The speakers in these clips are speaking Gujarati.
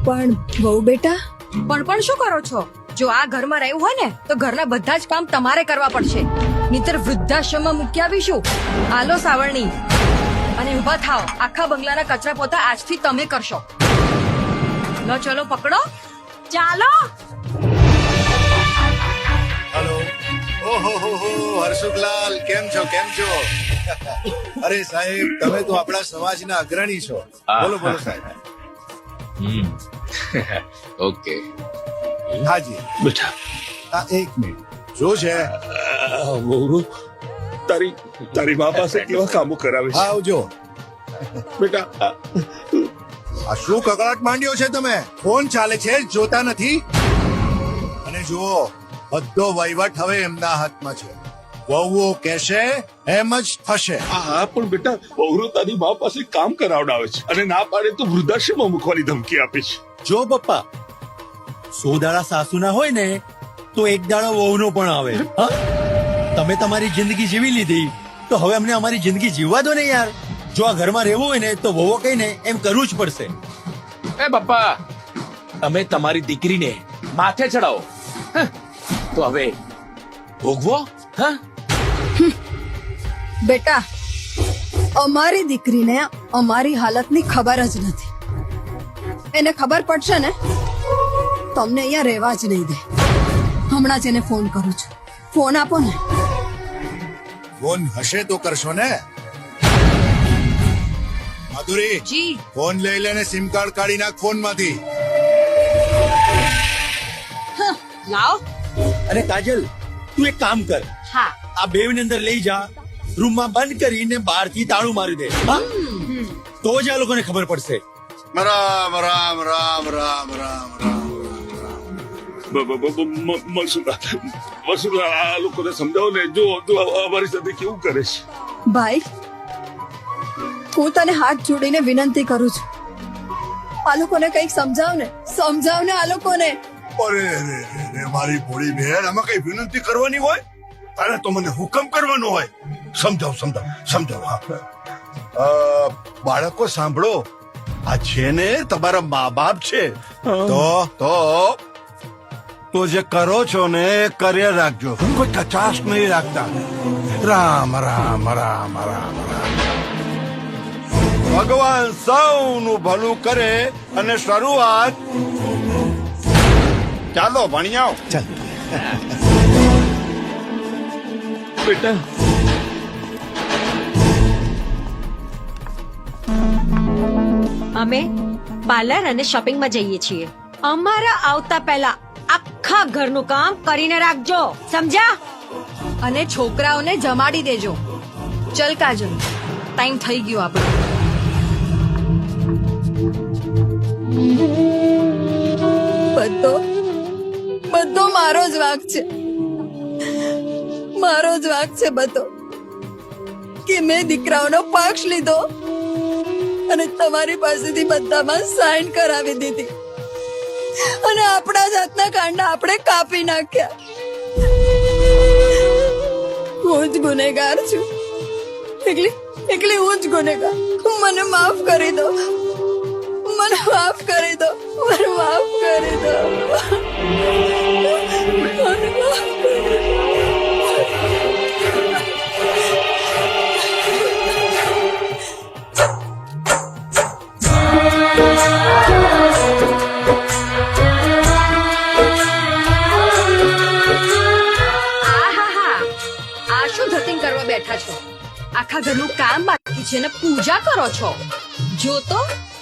પણ વહુ બેટા પણ શું કરો છો? જો આ ઘરમાં રહેવું હોય ને તો ઘરના બધા જ કામ તમારે કરવા પડશે, નહીતર વૃદ્ધાશ્રમમાં મૂકી આવીશું. આલો સાવરણી, અને ઊભા થાઓ. આખા બંગલાના કચરા પોતા આજથી તમે કરશો. લો ચલો પકડો, ચાલો. હેલો. ઓહો હર્ષુખલાલ, કેમ છો? અરે સાહેબ, તમે તો આપણા સમાજના અગ્રણી છો. બોલો સાહેબ. ઓકે હાજી બેટા. હા, એક મિનિટ. શું છે? વહુ તારી મા પાસે કેવા કામો કરાવે છે? આવજો બેટા. આ શું કકળાટ માંડ્યો છે તમે? ફોન ચાલે છે, જોતા નથી? અને જુઓ, બધો વહીવટ હવે એમના હાથમાં છે. વહુઓ કહેશે એમ જ થશે. હા પણ બેટા, વહુ તારી મા પાસે કામ કરાવડાવે છે અને ના પાડે તો વૃદ્ધાશ્રમમાં મૂકવાની ધમકી આપે છે. જો પપ્પા, 100 દાડા સાસુના હોય ને તો એક દાડો વહુનો પણ આવે. હા, તમે તમારી જિંદગી જીવી લીધી તો હવે અમને અમારી જિંદગી જીવવા દો ને યાર. જો આ ઘરમાં રહેવું હોય ને તો વહુઓ કહીને એમ કરવું જ પડશે. એ પપ્પા, તમે તમારી દીકરીને માથે ચડાવો તો હવે ભોગવો. હા, બેટા, અમારી દીકરીને અમારી હાલતની ખબર જ નથી. એને ખબર પડશે ને તમને અહીંયા રહેવા જ નહીં દે. હમણાં જ એને ફોન કરું છું. ફોન આપો ને. ફોન હશે તો કરશો ને. માધુરી, જી. ફોન લઈ લેને, સિમ કાર્ડ કાઢી નાખ ફોન માંથી. લાવો. અને કાજલ, તું એક કામ કર, હા. આ બેવને અંદર લઈ જા, રૂમમાં બંધ કરીને બહારથી તાળું મારી દે. હા, તો જ આ લોકોને ખબર પડશે. રામ રામ રામ રામ રામ રામ. વસુલા, આ લોકોને સમજાવો ને. જો અમારી સાથે કેવું કરે છે. ભાઈ, હું તને હાથ જોડીને વિનંતી કરું છું, આ લોકોને કંઈક સમજાવ ને આ લોકોને. અરે મારી ભોળી બહેન, આમાં કઈ વિનંતી કરવાની હોય? તારે તો મને હુકમ કરવાનો હોય. સમજાવ. હા, બાળકો સાંભળો, આ છે ને તમારા મા બાપ છે. તો જે કરો છો ને એ કર્યા રાખજો, કોઈ કચાશ નહીં રાખતા. રામ રામ રામ રામ રામ. ભગવાન સૌનું ભલું કરે. અને શરૂઆત ચાલો ભણ્યાઓ. ચાલ બેટા, અમે પાર્લર અને શોપિંગમાં જઈએ છીએ. અમારા આવતા પહેલા આખા ઘરનું કામ કરીને રાખજો, સમજ્યા? અને છોકરાઓને જમાડી દેજો. ચલ કાજલ, ટાઈમ થઈ ગયો આપણો. બધો મારો જ વાંક છે બધો, કે મેં દીકરાઓનો પક્ષ લીધો અને તમારી પાસેથી બધામાં સાઈન કરાવી દીધી અને આપણા જાતના કાંડા આપણે કાપી નાખ્યા. હું જ ગુનેગાર છું, એકલી હું જ ગુનેગાર. મને માફ કરી દો. બેઠા છો, આખા ઘરનું કામ બાકી છે ને પૂજા કરો છો. જો તો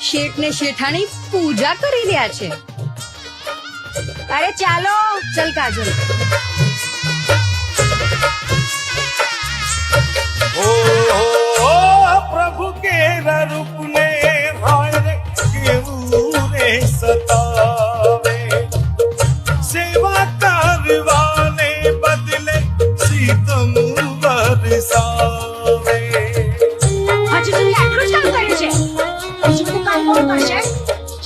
શેઠ ને શેઠાણી પૂજા કરી રહ્યા છે. અરે ચાલો. ચલ કાજલ. પ્રભુ કેરા રૂપને ભાઈ રે કેવું રે સતાવે. સેવા કરવાને બદલે સીતમ વરસાવે. હજુ સુધી આટલું જ કામ કર્યું છે, બીજું કામ કોણ કરશે?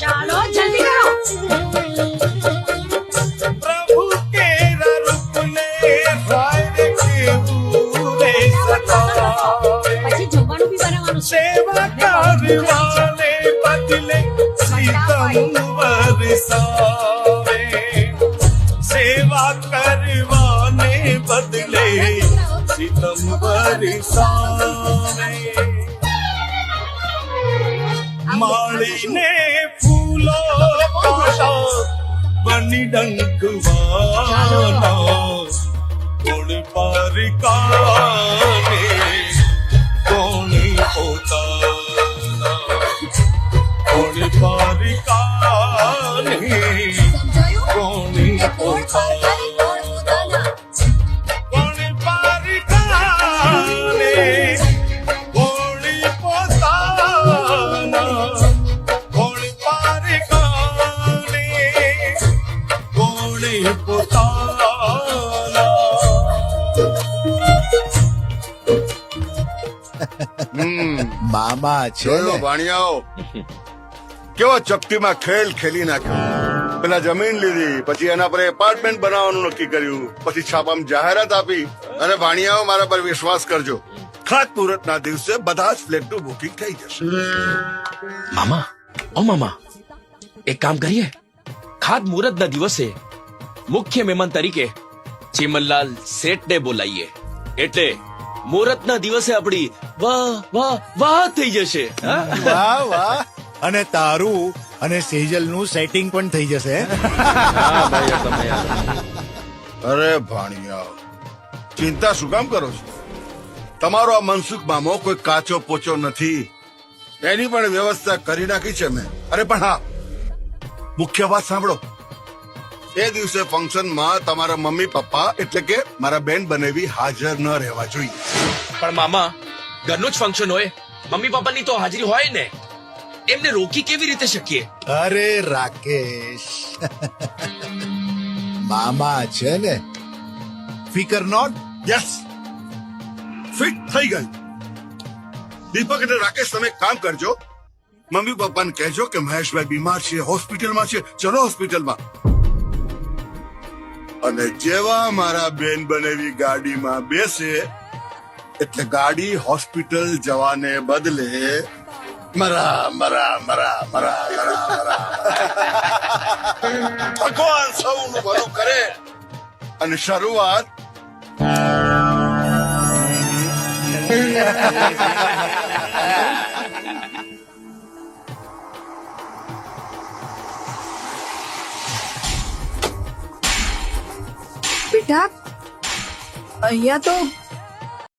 ચાલો જલ્દી કરો. પ્રભુ કેરા રૂપને ભાઈ રે કેવું રે સતાવે. પછી જમવાનું બી બનાવવાનું છે. સેવા કરવાને બદલે સીતમ બરસાવે સેવા કરવાને બદલે સિતમ બરસાવે માળીને ફૂલો કાળા બની ડંકવાના કોણ પારિકાને કોણ પોતાના કોણ પારિકાને કોણ પોતાના કોણ પારિકાને કોણ પોતાના કોણ પારિકાને કોણ પોતાના મામા છે જોયો ને? ભાણિયાઓ કેવો ચપટીમાં ખેલ ખેલી નાખ્યો. પેલા જમીન લીધી, પછી એના પર એપાર્ટમેન્ટ બનાવવાનું નક્કી કર્યું, પછી છાપામાં જાહેરાત આપી. અને ભાણિયાઓ મારા પર વિશ્વાસ કરજો, ખાતમુહૂર્તના દિવસે બધા જ ફ્લેટનું બુકિંગ થઈ જશે. મામા ઓ મામા એક કામ કરીએ ખાત મુહૂર્તના દિવસે મુખ્ય મહેમાન તરીકે ચીમનલાલ શેઠને બોલાવીએ એટલે મુહૂર્તના દિવસે આપણી વાહ વાહ વાહ થઈ જશે હા? વાહ વાહ, અને તારું અને સેજલનું સેટિંગ પણ થઈ જશે. અરે ભાણિયાઓ, ચિંતા શું કામ કરો છો? તમારો આ મનસુખ મામો કોઈ કાચો પોચો નથી, એની પણ વ્યવસ્થા કરી નાખી છે મેં. અરે પણ હા, મુખ્ય વાત સાંભળો. એ દિવસે ફંક્શનમાં તમારા મમ્મી પપ્પા એટલે કે મારા બેન બનેવી હાજર ન રહેવા જોઈએ. પણ મામા ઘરનું જ ફંક્શન હોય, મમ્મી પપ્પાની તો હાજરી હોય ને, એમને રોકી કેવી રીતે શકીએ? અરે રાકેશ, મામા છે ને, ફિકર નોટ. યસ, ફિટ થઈ ગઈ. દીપક અને રાકેશ, તમે એક કામ કરજો, મમ્મી પપ્પાને કહેજો કે મહેશભાઈ બીમાર છે, હોસ્પિટલમાં છે, ચલો હોસ્પિટલમાં. અને જેવા મારા બેન બનેવી ગાડીમાં બેસે એટલે ગાડી હોસ્પિટલ જવાને બદલે મરા મરા મરા મરા મરા મરા ભગવાન સૌનું ભલું કરે. અને શરૂઆત બેટા અહીંયા તો